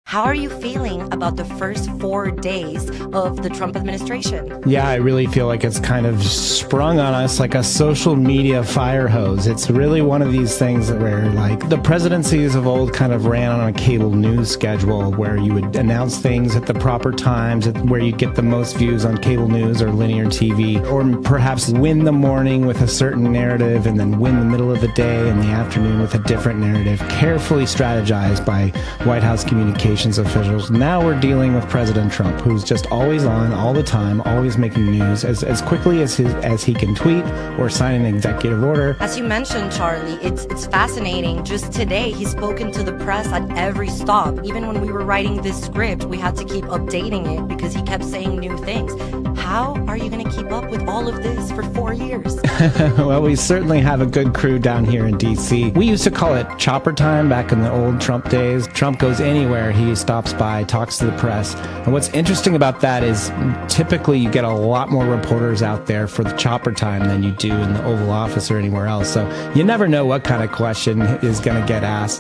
How are you feeling about the first 4 days of the Trump administration? Yeah, I really feel like it's kind of sprung on us like a social media fire hose. It's really one of these things where, like, the presidencies of old kind of ran on a cable news schedule where you would announce things at the proper times, where you'd get the most views on cable news or linear TV, or perhaps win the morning with a certain narrative and then win the middle of the day and the afternoon with a different narrative, carefully strategized by White House communications officials. Now we're dealing with President Trump, who's just always on, all the time, always making news as quickly as he can tweet or sign an executive order. As you mentioned, Charlie, it's fascinating. Just today, he's spoken to the press at every stop. Even when we were writing this script, we had to keep updating it because he kept saying new things. How are you going to keep up with all of this for 4 years? Well, we certainly have a good crew down here in D.C. We used to call it chopper time back in the old Trump days. Trump goes anywhere. He stops by, talks to the press. And what's interesting about that is typically you get a lot more reporters out there for the chopper time than you do in the Oval Office or anywhere else. So you never know what kind of question is going to get asked.